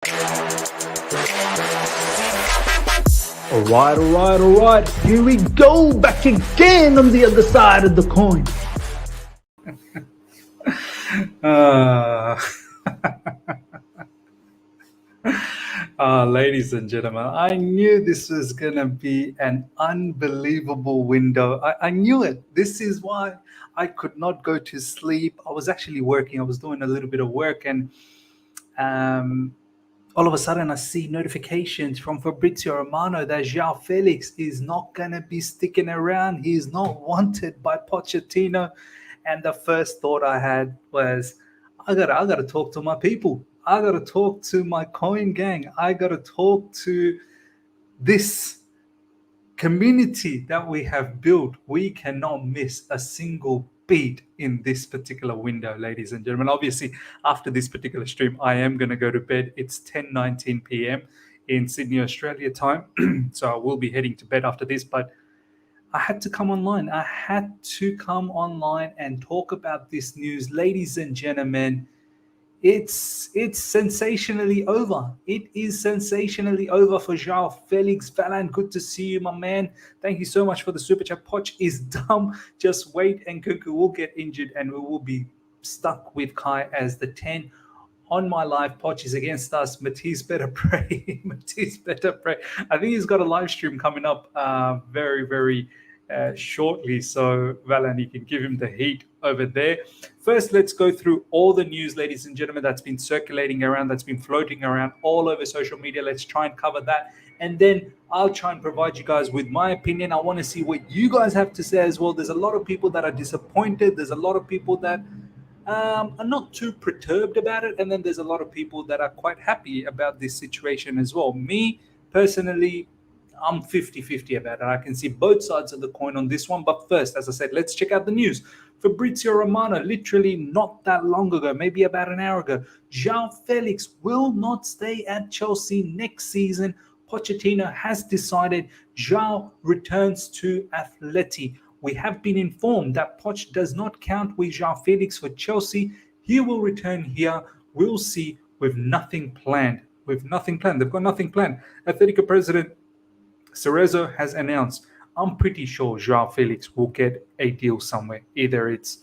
All right. Here we go, back again on the other side of the coin. Ladies and gentlemen, I knew this was going to be an unbelievable window. I knew it. This is why I could not go to sleep. I was actually working. I was doing a little bit of work, and all of a sudden I see notifications from Fabrizio Romano that Joao Felix is not going to be sticking around. He's not wanted by Pochettino. And the first thought I had was, I gotta talk to my people. I gotta talk to my coin gang. I gotta talk to this community that we have built. We cannot miss a single beat in this particular window, ladies and gentlemen. Obviously, after this particular stream, I am going to go to bed. It's 10:19 p.m. in Sydney, Australia time. So I will be heading to bed after this, but I had to come online. I had to come online and talk about this news. Ladies and gentlemen, it's sensationally over. It is sensationally over for Joao Felix. Valan, good to see you, my man. Thank you so much for the super chat. Poch is dumb. Just wait, and Kunku will get injured, and we will be stuck with Kai as the 10. On my live, Poch is against us. Matisse better pray. Matisse better pray. I think he's got a live stream coming up very, very shortly. So, Valan, you can give him the heat over there. First, let's go through all the news, ladies and gentlemen, that's been circulating around, that's been floating around all over social media. Let's try and cover that. And then I'll try and provide you guys with my opinion. I want to see what you guys have to say as well. There's a lot of people that are disappointed. There's a lot of people that are not too perturbed about it. And then there's a lot of people that are quite happy about this situation as well. Me, personally, I'm 50-50 about it. I can see both sides of the coin on this one. But first, as I said, let's check out the news. Fabrizio Romano, literally not that long ago, maybe about an hour ago, João Felix will not stay at Chelsea next season. Pochettino has decided João returns to Atléti. We have been informed that Poch does not count with João Felix for Chelsea. He will return here. We'll see, with nothing planned. They've got nothing planned. Atlético president Cerezo has announced, I'm pretty sure Joao Felix will get a deal somewhere. Either it's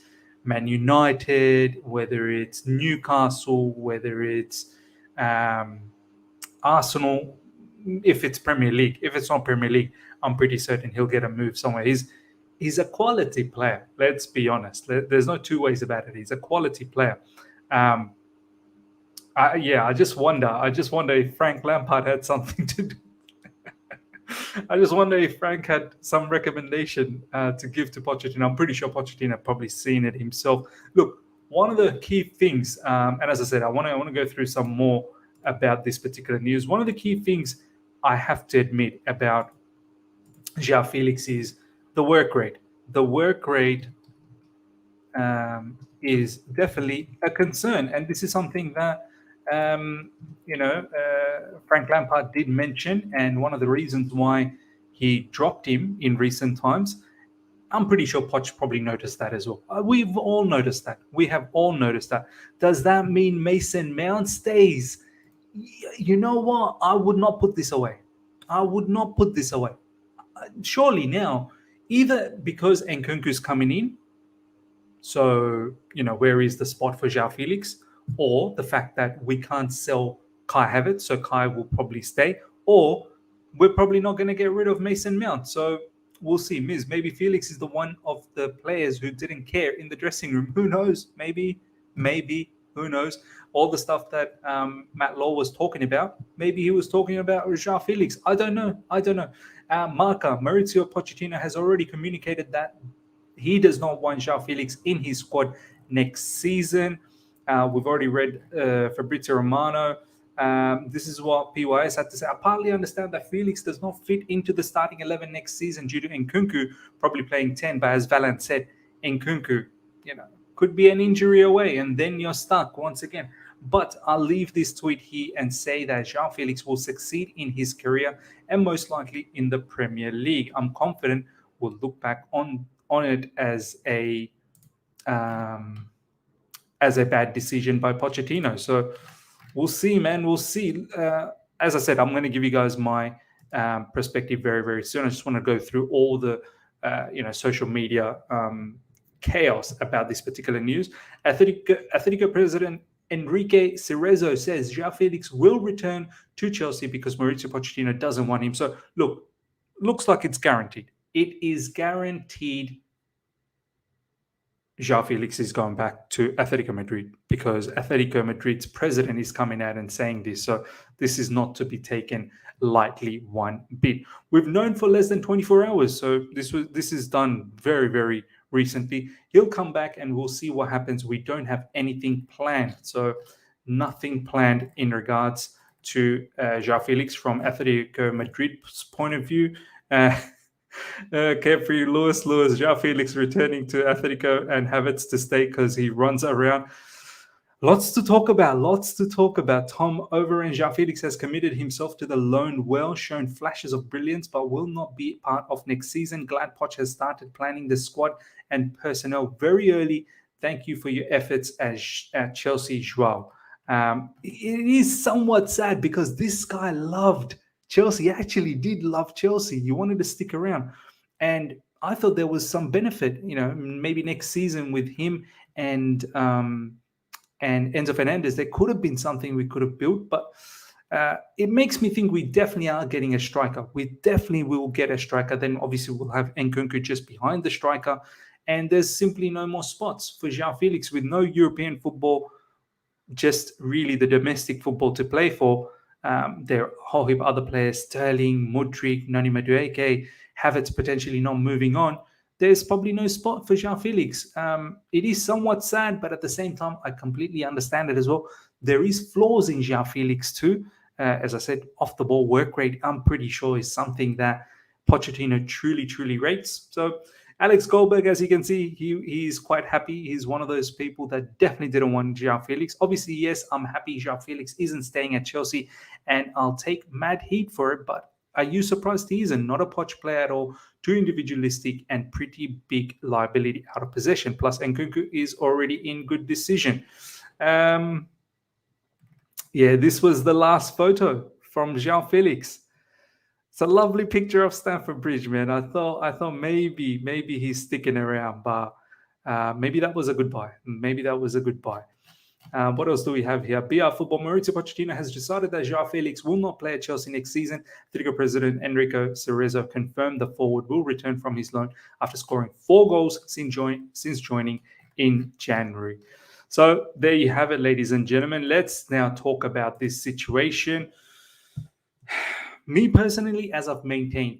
Man United, whether it's Newcastle, whether it's Arsenal, if it's Premier League. If it's not Premier League, I'm pretty certain he'll get a move somewhere. He's a quality player, let's be honest. There's no two ways about it. He's a quality player. I just wonder if Frank Lampard had something to do. I just wonder if Frank had some recommendation to give to Pochettino. I'm pretty sure Pochettino probably seen it himself. Look, one of the key things, and as I said, I want to go through some more about this particular news. One of the key things I have to admit about Joao Felix is the work rate. The work rate is definitely a concern, and this is something that Frank Lampard did mention, and one of the reasons why he dropped him in recent times. I'm pretty sure Poch probably noticed that as well. We've all noticed that. We have all noticed that. Does that mean Mason Mount stays? You know what? I would not put this away. Surely now, either because Nkunku's coming in, so, where is the spot for Joao Felix? Or the fact that we can't sell Kai Havertz, so Kai will probably stay. Or we're probably not going to get rid of Mason Mount. So we'll see. Maybe Felix is the one of the players who didn't care in the dressing room. Who knows? Maybe. Who knows? All the stuff that Matt Law was talking about, maybe he was talking about Joao Felix. I don't know. Marca, Maurizio Pochettino has already communicated that he does not want Joao Felix in his squad next season. We've already read Fabrizio Romano. This is what PYS had to say. I partly understand that Felix does not fit into the starting 11 next season due to Nkunku probably playing 10. But as Valan said, Nkunku, could be an injury away, and then you're stuck once again. But I'll leave this tweet here and say that Joao Felix will succeed in his career and most likely in the Premier League. I'm confident we'll look back on it as a bad decision by Pochettino. So We'll see, man. We'll see. As I said, I'm going to give you guys my perspective very, very soon. I just want to go through all the, social media chaos about this particular news. Atletico president Enrique Cerezo says Joao Felix will return to Chelsea because Mauricio Pochettino doesn't want him. So, looks like it's guaranteed. It is guaranteed Joao Felix is going back to Atletico Madrid because Atletico Madrid's president is coming out and saying this. So this is not to be taken lightly one bit. We've known for less than 24 hours. So this is done very, very recently. He'll come back and we'll see what happens. We don't have anything planned. So nothing planned in regards to Joao Felix from Atletico Madrid's point of view. Carefree Lewis, Joao Felix returning to Atletico and Havertz to stay because he runs around. Lots to talk about. Tom over and Joao Felix has committed himself to the loan well, shown flashes of brilliance, but will not be part of next season. Glad Poch has started planning the squad and personnel very early. Thank you for your efforts at Chelsea, Joao. It is somewhat sad because this guy loved Chelsea. He actually did love Chelsea. He wanted to stick around. And I thought there was some benefit, maybe next season with him and Enzo Fernandez. There could have been something we could have built, but it makes me think we definitely are getting a striker. We definitely will get a striker. Then obviously we'll have Nkunku just behind the striker. And there's simply no more spots for Joao Felix with no European football, just really the domestic football to play for. There are a whole heap of other players, Sterling, Mudryk, Noni Madueke, Havertz potentially not moving on. There's probably no spot for Joao Felix. It is somewhat sad, but at the same time, I completely understand it as well. There is flaws in Joao Felix too. As I said, off the ball work rate, I'm pretty sure is something that Pochettino truly, truly rates. So Alex Goldberg, as you can see, he's quite happy. He's one of those people that definitely didn't want Joao Felix. Obviously, yes, I'm happy Joao Felix isn't staying at Chelsea, and I'll take mad heat for it. But are you surprised he isn't? Not a Poch player at all. Too individualistic and pretty big liability out of possession. Plus, Nkunku is already in good decision. This was the last photo from Joao Felix. It's a lovely picture of Stamford Bridge, man. I thought maybe he's sticking around, but maybe that was a good buy. What else do we have here? BR Football. Mauricio Pochettino has decided that Joao Felix will not play at Chelsea next season. Atletico president Enrique Cerezo confirmed the forward will return from his loan after scoring 4 goals since joining in January. So there you have it, ladies and gentlemen. Let's now talk about this situation. Me personally, as I've maintained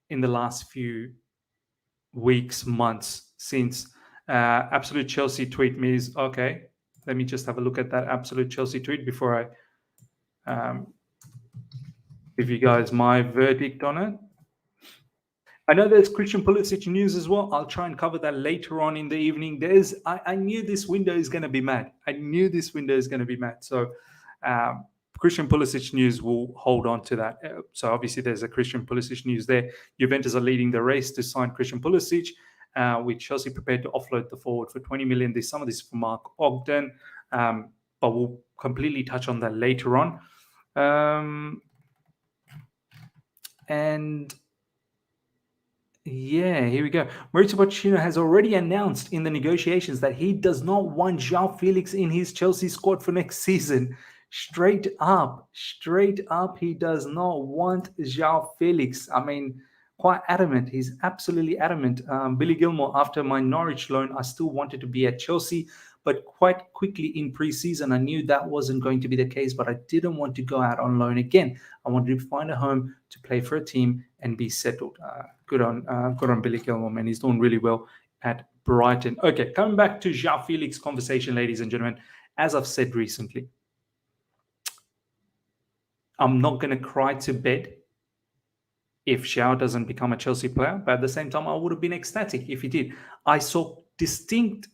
in the last few weeks, months, since Absolute Chelsea tweet me is, okay, let me just have a look at that Absolute Chelsea tweet before I give you guys my verdict on it. I know there's Christian Pulisic news as well. I'll try and cover that later on in the evening. I knew this window is going to be mad. So Christian Pulisic news will hold on to that. So obviously there's a Christian Pulisic news there. Juventus are leading the race to sign Christian Pulisic, with Chelsea prepared to offload the forward for 20 million. Some of this is from Mark Ogden, but we'll completely touch on that later on. Here we go. Mauricio Pochettino has already announced in the negotiations that he does not want Joao Felix in his Chelsea squad for next season. Straight up, he does not want Joao Felix. I mean, quite adamant. He's absolutely adamant. Billy Gilmore, after my Norwich loan, I still wanted to be at Chelsea, but quite quickly in pre-season, I knew that wasn't going to be the case, but I didn't want to go out on loan again. I wanted to find a home to play for a team and be settled. Good on Billy Gilmore, man. He's doing really well at Brighton. Okay, coming back to Joao Felix conversation, ladies and gentlemen. As I've said recently, I'm not going to cry to bed if Joao doesn't become a Chelsea player, but at the same time, I would have been ecstatic if he did. I saw distinct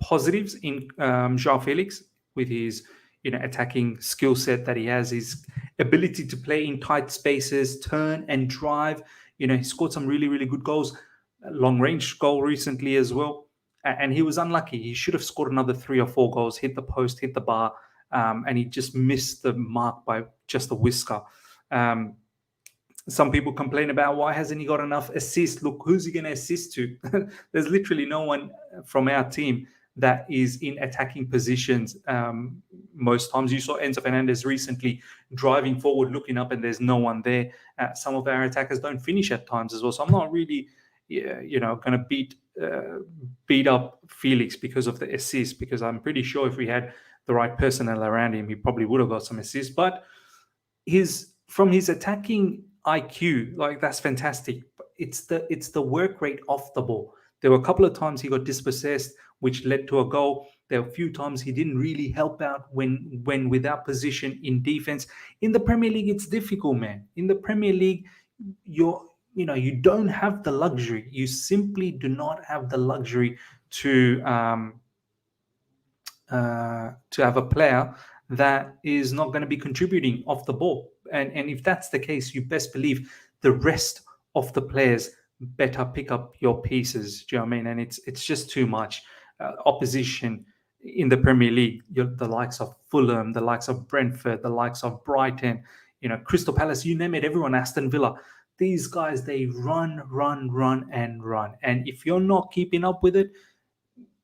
positives in Joao Felix with his attacking skill set that he has, his ability to play in tight spaces, turn and drive. He scored some really, really good goals, a long-range goal recently as well. And he was unlucky. He should have scored another 3 or 4 goals, hit the post, hit the bar. and he just missed the mark by just a whisker. Some people complain about why hasn't he got enough assists. Look, who's he going to assist to? There's literally no one from our team that is in attacking positions. Most times you saw Enzo Fernandez recently driving forward, looking up, and there's no one there. Some of our attackers don't finish at times as well. So I'm not really, going to beat up Felix because of the assist, because I'm pretty sure if we had the right personnel around him, he probably would have got some assists. But from his attacking IQ, like, that's fantastic. But it's the work rate off the ball. There were a couple of times he got dispossessed, which led to a goal. There were a few times he didn't really help out when without position in defense. In the Premier League, it's difficult, man. In the Premier League, you don't have the luxury. You simply do not have the luxury to have a player that is not going to be contributing off the ball. And if that's the case, you best believe the rest of the players better pick up your pieces. Do you know what I mean? And it's just too much opposition in the Premier League. The likes of Fulham, the likes of Brentford, the likes of Brighton, Crystal Palace, you name it, everyone, Aston Villa. These guys, they run. And if you're not keeping up with it,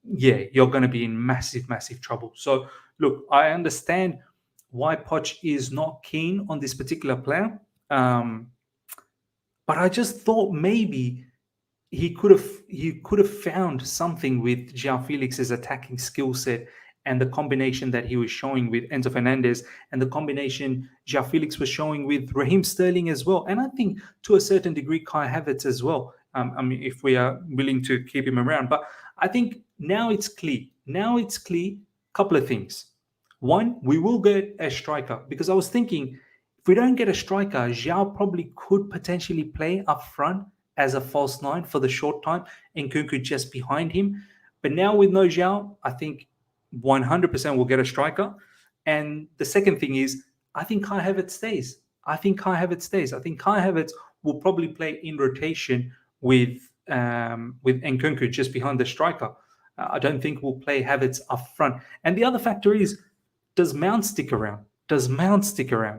yeah, you're going to be in massive, massive trouble. So, look, I understand why Poch is not keen on this particular player. But I just thought maybe he could have found something with Joao Felix's attacking skill set and the combination that he was showing with Enzo Fernandez and the combination Joao Felix was showing with Raheem Sterling as well. And I think to a certain degree, Kai Havertz as well. If we are willing to keep him around. But I think now it's clear. Couple of things. One, we will get a striker, because I was thinking, if we don't get a striker, Joao probably could potentially play up front as a false nine for the short time and Nkunku just behind him. But now with no Joao, I think 100% we'll get a striker. And the second thing is, I think Kai Havertz stays. I think Kai Havertz will probably play in rotation with Nkunku just behind the striker. I don't think we'll play Havertz up front. And the other factor is, does Mount stick around?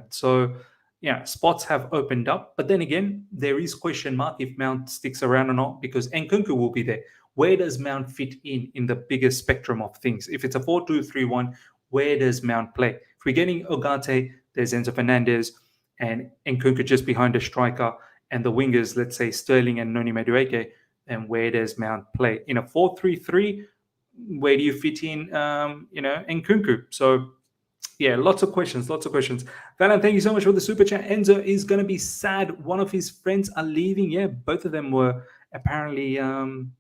So, yeah, spots have opened up. But then again, there is question mark if Mount sticks around or not, because Nkunku will be there. Where does Mount fit in the bigger spectrum of things? If it's a 4-2-3-1, where does Mount play? If we're getting Ugarte, there's Enzo Fernandez and Nkunku just behind the striker, and the wingers, let's say Sterling and Noni Madueke, then where does Mount play? In a 4-3-3, where do you fit in, Nkunku? So, yeah, lots of questions. Valan, thank you so much for the super chat. Enzo is going to be sad. One of his friends are leaving. Yeah, both of them were apparently, living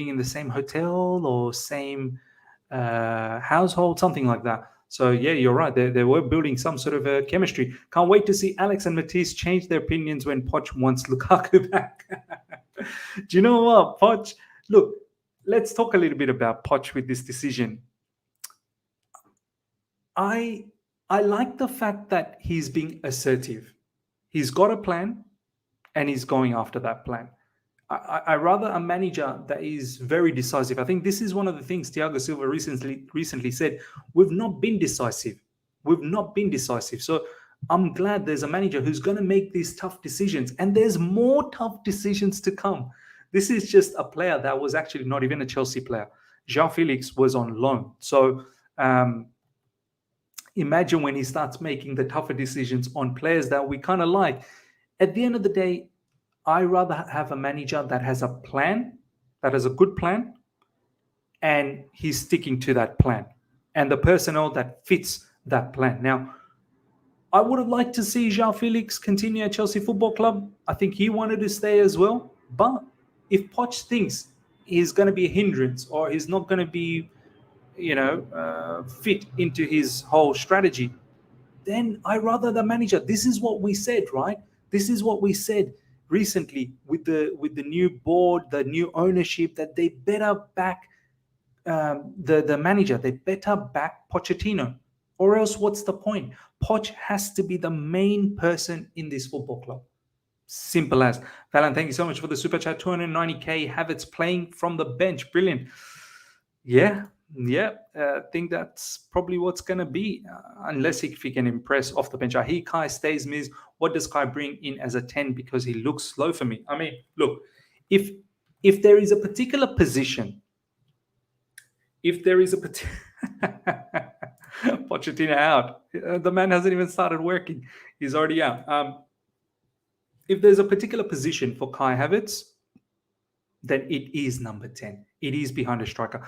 in the same hotel or same household, something like that. So, yeah, you're right. They were building some sort of chemistry. Can't wait to see Alex and Matisse change their opinions when Poch wants Lukaku back. Do you know what, Poch? Look, let's talk a little bit about Poch with this decision. I like the fact that he's being assertive. He's got a plan and he's going after that plan. I rather a manager that is very decisive. I think this is one of the things Thiago Silva recently said. We've not been decisive. So I'm glad there's a manager who's going to make these tough decisions. And there's more tough decisions to come. This is just a player that was actually not even a Chelsea player. Joao Felix was on loan. So, imagine when he starts making the tougher decisions on players that we kind of like. At the end of the day, I rather have a manager that has a plan, that has a good plan, and he's sticking to that plan, and the personnel that fits that plan. Now, I would have liked to see Joao Felix continue at Chelsea Football Club. I think he wanted to stay as well. But if Poch thinks he's going to be a hindrance or he's not going to be fit into his whole strategy, then I rather the manager. This is what we said, right? This is what we said recently with the new board, the new ownership, that they better back the manager. They better back Pochettino, or else what's the point? Poch has to be the main person in this football club. Simple as. Valan, thank you so much for the super chat. 290k. Havertz playing from the bench. Brilliant. Yeah, Yeah, I think that's probably what's going to be, unless if he can impress off the bench. I hear Kai stays, Miz. What does Kai bring in as a 10? Because he looks slow for me. I mean, look, if if there is a particular position, if there is a Pochettino out, the man hasn't even started working. He's already out. If there's a particular position for Kai Havertz, then it is number 10. It is behind a striker.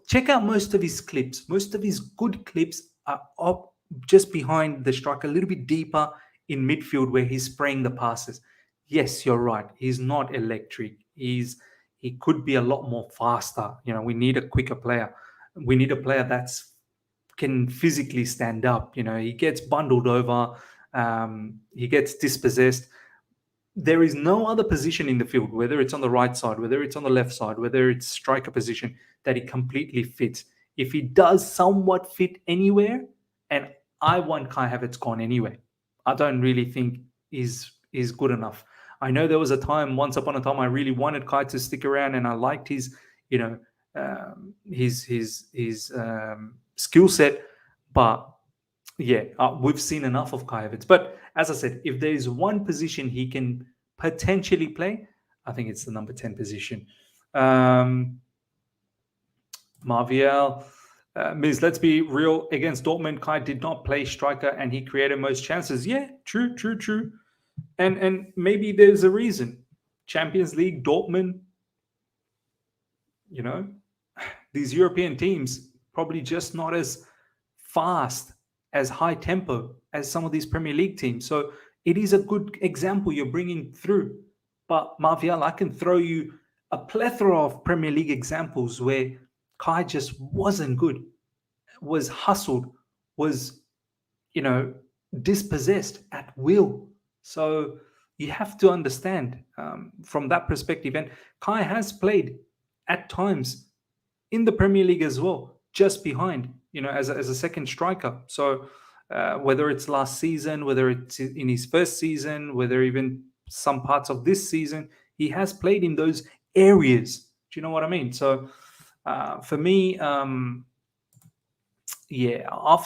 Check out most of his clips. Most of his good clips are up just behind the striker, a little bit deeper in midfield where he's spraying the passes. Yes, you're right. He's not electric. He could be a lot more faster. We need a quicker player. We need a player that's can physically stand up. He gets bundled over. He gets dispossessed. There is no other position in the field, whether it's on the right side, whether it's on the left side, whether it's striker position, that he completely fits. If he does somewhat fit anywhere, and I want Kai Havertz gone anyway, I don't really think is good enough. I know there was a time, once upon a time, I really wanted Kai to stick around, and I liked his, his skill set, but yeah, we've seen enough of Kai Havertz. But as I said, if there is one position he can potentially play, I think it's the number 10 position. Marviel, Miz, let's be real. Against Dortmund, Kai did not play striker and he created most chances. Yeah, true. And maybe there's a reason. Champions League, Dortmund, these European teams probably just not as fast, as high tempo as some of these Premier League teams. So it is a good example you're bringing through. But Marvial, I can throw you a plethora of Premier League examples where Kai just wasn't good, was hustled, was, dispossessed at will. So you have to understand from that perspective. And Kai has played at times in the Premier League as well, just behind, as a second striker. So whether it's last season, whether it's in his first season, whether even some parts of this season, he has played in those areas. Do you know what I mean? So for me, I've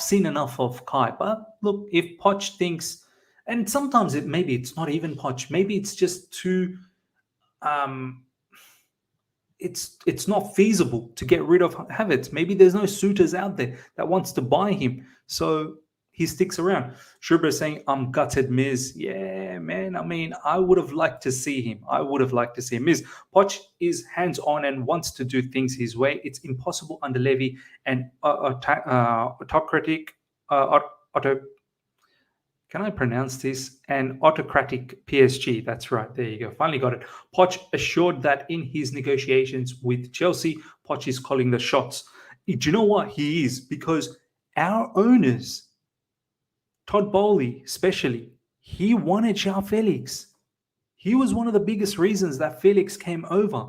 seen enough of Kai. But look, if Poch thinks, and sometimes maybe it's not even Poch, maybe it's just too it's not feasible to get rid of Havertz. Maybe there's no suitors out there that wants to buy him, so he sticks around. Schubert saying, "I'm gutted, Miz." Yeah, man. I mean, I would have liked to see him. Miz, Poch is hands-on and wants to do things his way. It's impossible under Levy and autocratic. Can I pronounce this? An autocratic PSG. That's right. There you go. Finally got it. Poch assured that in his negotiations with Chelsea, Poch is calling the shots. Do you know what? He is, because our owners, Todd Bowley especially, he wanted Joao Felix. He was one of the biggest reasons that Felix came over.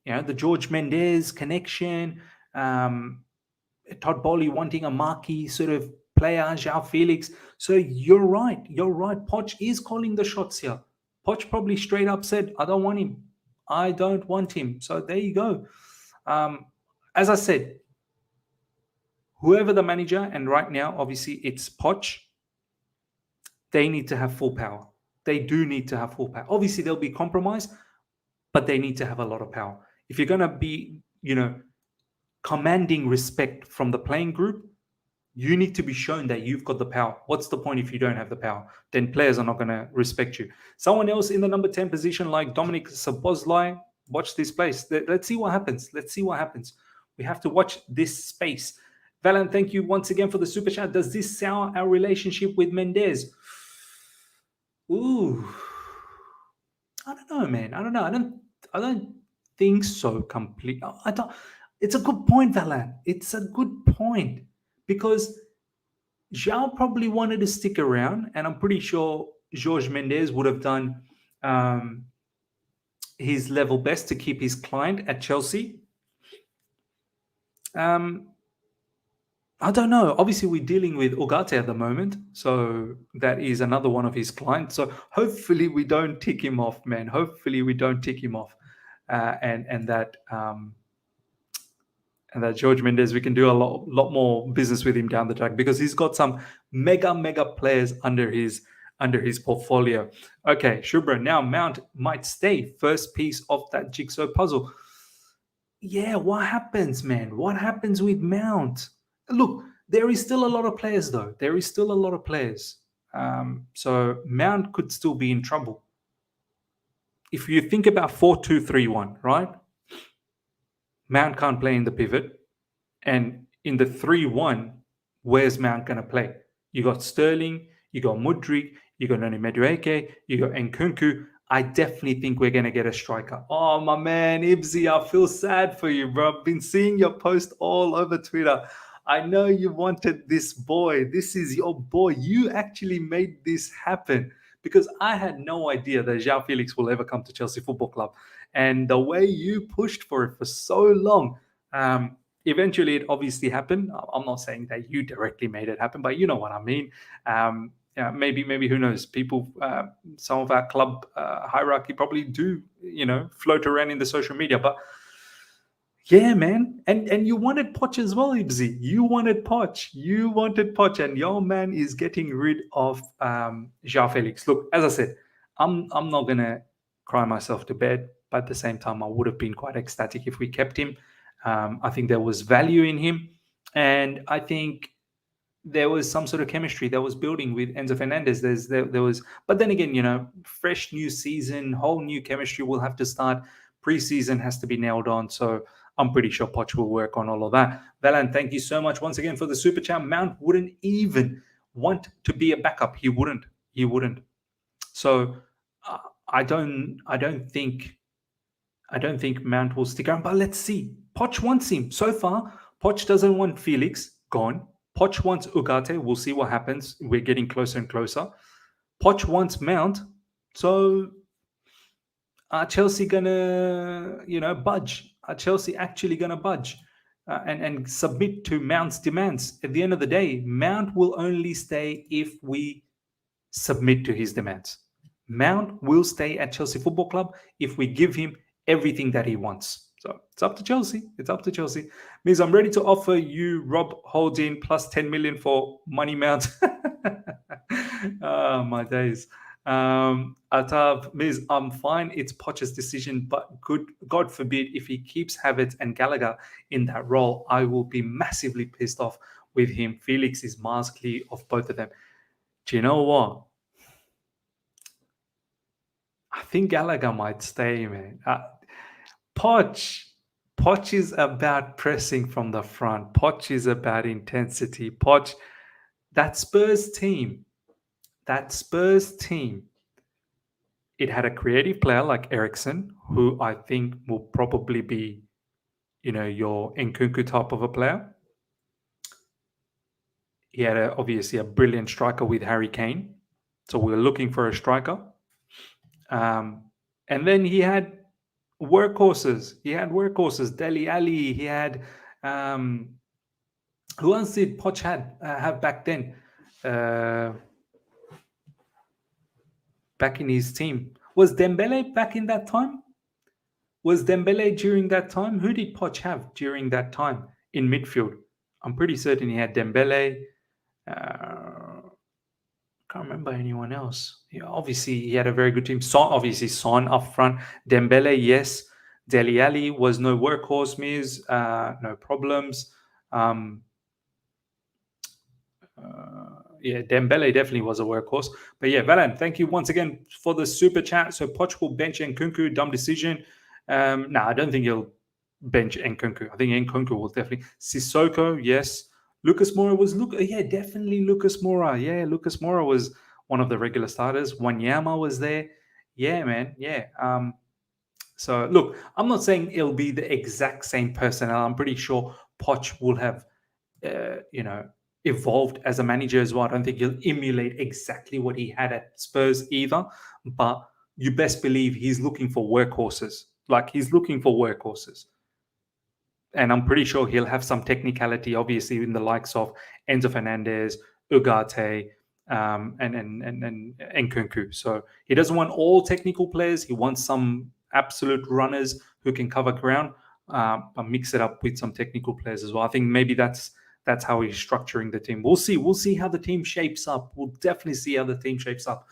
The George Mendes connection, Todd Bowley wanting a marquee sort of player, Joao Felix. So you're right. Poch is calling the shots here. Poch probably straight up said, I don't want him. So there you go. As I said, whoever the manager, and right now, obviously, it's Poch, they need to have full power. They do need to have full power. Obviously, there'll be compromise, but they need to have a lot of power. If you're going to be, commanding respect from the playing group, you need to be shown that you've got the power. What's the point if you don't have the power? Then players are not going to respect you. Someone else in the number 10 position, like Dominic Szoboszlai, watch this place. Let's see what happens. We have to watch this space. Valan, thank you once again for the super chat. Does this sour our relationship with Mendes? Ooh, I don't know, man. I don't think so completely. It's a good point, Valan. It's a good point. Because João probably wanted to stick around, and I'm pretty sure Jorge Mendes would have done his level best to keep his client at Chelsea. I don't know. Obviously, we're dealing with Ugarte at the moment, so that is another one of his clients. So hopefully we don't tick him off, man. And that and that George Mendes, we can do a lot more business with him down the track because he's got some mega players under his portfolio. Okay, Shubra, now Mount might stay first piece of that jigsaw puzzle. Yeah, what happens, man? What happens with Mount? Look, there is still a lot of players, though. There is still a lot of players. So Mount could still be in trouble. If you think about 4-2-3-1, right? Mount can't play in the pivot. And in the 3-1, where's Mount going to play? You got Sterling, you got Mudryk, you got Noni Madueke, you got Nkunku. I definitely think we're going to get a striker. Oh, my man, Ibsy, I feel sad for you, bro. I've been seeing your post all over Twitter. I know you wanted this boy. This is your boy. You actually made this happen because I had no idea that Joao Felix will ever come to Chelsea Football Club. And the way you pushed for it for so long, eventually it obviously happened. I'm not saying that you directly made it happen, but you know what I mean. Yeah, maybe who knows? People, some of our club hierarchy probably do, float around in the social media. But yeah, man, and you wanted Poch as well, Ibsy. You wanted Poch, and your man is getting rid of Joao Felix. Look, as I said, I'm not gonna cry myself to bed, but at the same time, I would have been quite ecstatic if we kept him. I think there was value in him, and I think there was some sort of chemistry that was building with Enzo Fernandez. There was, but then again, fresh new season, whole new chemistry will have to start. Preseason has to be nailed on. So I'm pretty sure Poch will work on all of that. Valan, thank you so much once again for the super chat. Mount wouldn't even want to be a backup. He wouldn't. So I don't think Mount will stick around. But let's see. Poch wants him. So far, Poch doesn't want Felix. Gone. Poch wants Ugarte. We'll see what happens. We're getting closer and closer. Poch wants Mount. So are Chelsea gonna, budge? Are Chelsea actually gonna budge and submit to Mount's demands? At the end of the day, Mount will only stay if we submit to his demands. Mount will stay at Chelsea Football Club if we give him everything that he wants. So it's up to Chelsea. Means I'm ready to offer you Rob Holding plus 10 million for Money Mount. Oh, my days. Atav, Miz, I'm fine. It's Poch's decision, but God forbid if he keeps Havertz and Gallagher in that role, I will be massively pissed off with him. Felix is miles clear of both of them. Do you know what? I think Gallagher might stay, man. Poch is about pressing from the front. Poch is about intensity. Poch, that Spurs team, it had a creative player like Eriksen, who I think will probably be, your Nkunku type of a player. He had obviously a brilliant striker with Harry Kane. So we were looking for a striker. And then he had workhorses. Dele Alli. He had who else did Poch have back then? Back in his team. Was Dembele back in that time? Was Dembele during that time? Who did Poch have during that time in midfield? I'm pretty certain he had Dembele. Can't remember anyone else. Obviously, he had a very good team. Son up front. Dembele, yes. Dele Alli was no workhorse, Miz. No problems. Dembele definitely was a workhorse. But yeah, Valan, thank you once again for the super chat. So Poch will bench Nkunku. Dumb decision. I don't think he'll bench Nkunku. I think Nkunku will definitely. Sissoko, yes. Lucas Moura was definitely Lucas Moura. Yeah, Lucas Moura was one of the regular starters. Wanyama was there. Yeah, man. Yeah. So look, I'm not saying it'll be the exact same personnel. I'm pretty sure Poch will have, evolved as a manager as well. I don't think he'll emulate exactly what he had at Spurs either. But you best believe he's looking for workhorses. And I'm pretty sure he'll have some technicality, obviously, in the likes of Enzo Fernandez, Ugarte, and Nkunku. So he doesn't want all technical players. He wants some absolute runners who can cover ground. but mix it up with some technical players as well. I think maybe that's how he's structuring the team. We'll see. We'll see how the team shapes up. We'll definitely see how the team shapes up.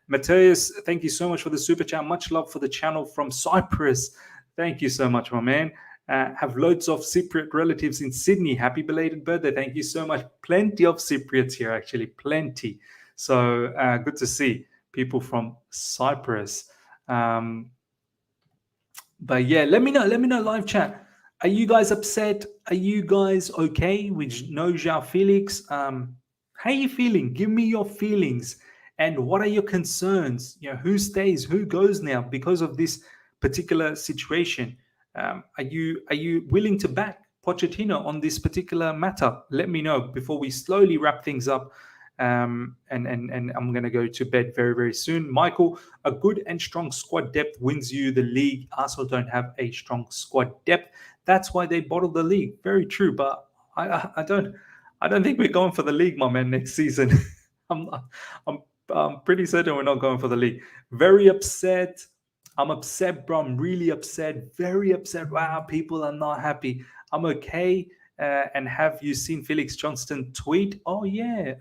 Mateus, thank you so much for the super chat. Much love for the channel from Cyprus. Thank you so much, my man. Have loads of Cypriot relatives in Sydney. Happy belated birthday. Thank you so much. Plenty of Cypriots here, actually. Plenty. So good to see people from Cyprus. But yeah, let me know live chat. Are you guys upset? Are you guys okay with no Joao Felix? How are you feeling? Give me your feelings. And what are your concerns? Who stays, who goes now because of this particular situation? Are you willing to back Pochettino on this particular matter? Let me know before we slowly wrap things up. And I'm going to go to bed very, very soon. Michael, a good and strong squad depth wins you the league. Arsenal don't have a strong squad depth. That's why they bottled the league. Very true, but I don't think we're going for the league, my man, next season. I'm pretty certain we're not going for the league. Very upset. I'm upset, bro. I'm really upset. Very upset. Wow, people are not happy. I'm okay. And have you seen Felix Johnston tweet? Oh, yeah.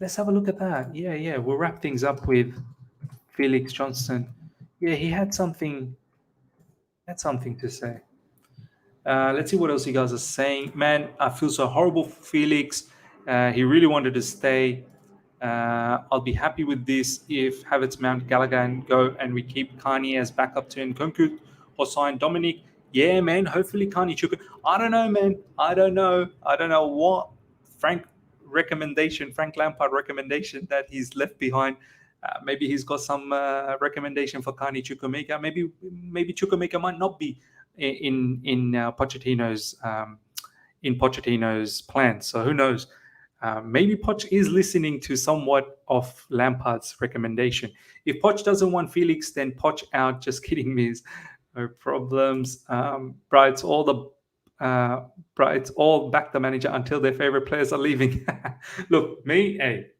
Let's have a look at that. Yeah. We'll wrap things up with Felix Johnston. Yeah, he had something to say. Let's see what else you guys are saying. Man, I feel so horrible for Felix. He really wanted to stay. I'll be happy with this if Havertz, Mount, Gallagher and go and we keep Carney as backup to Nkunku or sign Dominic. Yeah, man. Hopefully Carney Chuku. I don't know, man. I don't know what Frank Lampard recommendation that he's left behind. Maybe he's got some recommendation for Carney Chukwuemeka. Maybe Chukwuemeka might not be in Pochettino's plan. So who knows? Maybe Poch is listening to somewhat of Lampard's recommendation. If Poch doesn't want Felix, then Poch out. Just kidding, Miz. No problems. It's all back the manager until their favorite players are leaving. Look, hey,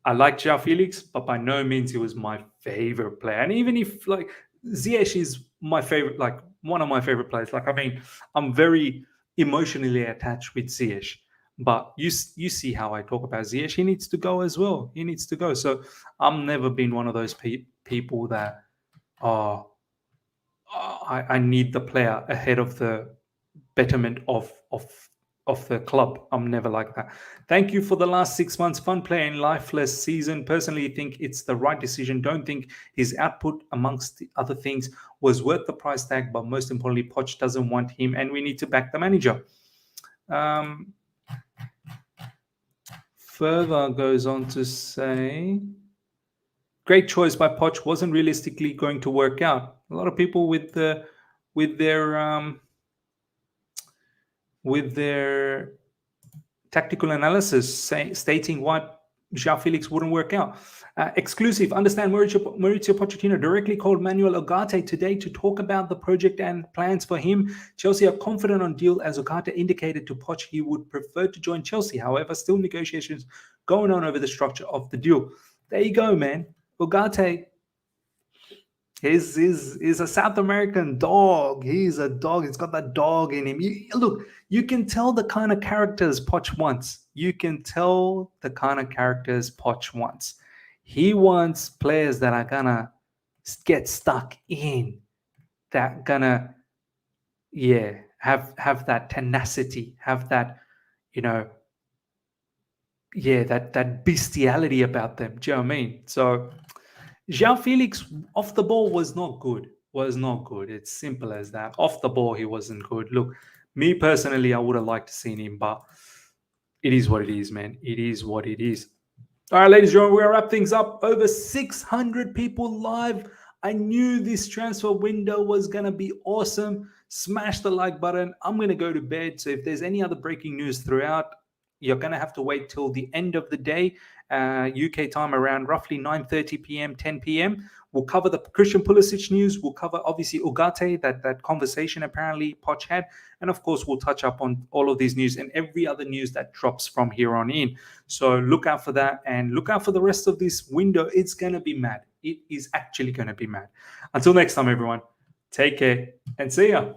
I like Joao Felix, but by no means he was my favorite player. And even if like Ziyech is my favorite, like one of my favorite players. Like, I mean, I'm very emotionally attached with Ziyech. But you see how I talk about Ziyech. He needs to go as well. He needs to go. So I've never been one of those people that, I need the player ahead of the betterment of the club. I'm never like that. Thank you for the last 6 months. Fun playing, lifeless season. Personally, think it's the right decision. Don't think his output, amongst the other things, was worth the price tag. But most importantly, Poch doesn't want him, and we need to back the manager. Further goes on to say, great choice by Poch, wasn't realistically going to work out. A lot of people with their tactical analysis stating why Joao Felix wouldn't work out. Exclusive. Understand Mauricio Pochettino directly called Manuel Ugarte today to talk about the project and plans for him. Chelsea are confident on deal, as Ugarte indicated to Poch he would prefer to join Chelsea. However, still negotiations going on over the structure of the deal. There you go, man. Ugarte is a South American dog. He's a dog. He's got that dog in him. You can tell the kind of characters Poch wants. He wants players that are gonna get stuck in, that gonna, have that tenacity, have that, that bestiality about them. Do you know what I mean? So Joao Felix off the ball was not good. It's simple as that. Off the ball, he wasn't good. Look, me personally, I would have liked to seen him, but it is what it is, man. It is what it is. All right, ladies and gentlemen, we're going to wrap things up. Over 600 people live. I knew this transfer window was going to be awesome. Smash the like button. I'm going to go to bed. So if there's any other breaking news throughout, you're going to have to wait till the end of the day, UK time, around roughly 9:30 p.m., 10 p.m. We'll cover the Christian Pulisic news. We'll cover, obviously, Ugarte, that conversation apparently Poch had. And, of course, we'll touch up on all of these news and every other news that drops from here on in. So look out for that and look out for the rest of this window. It's going to be mad. It is actually going to be mad. Until next time, everyone, Take care and see ya.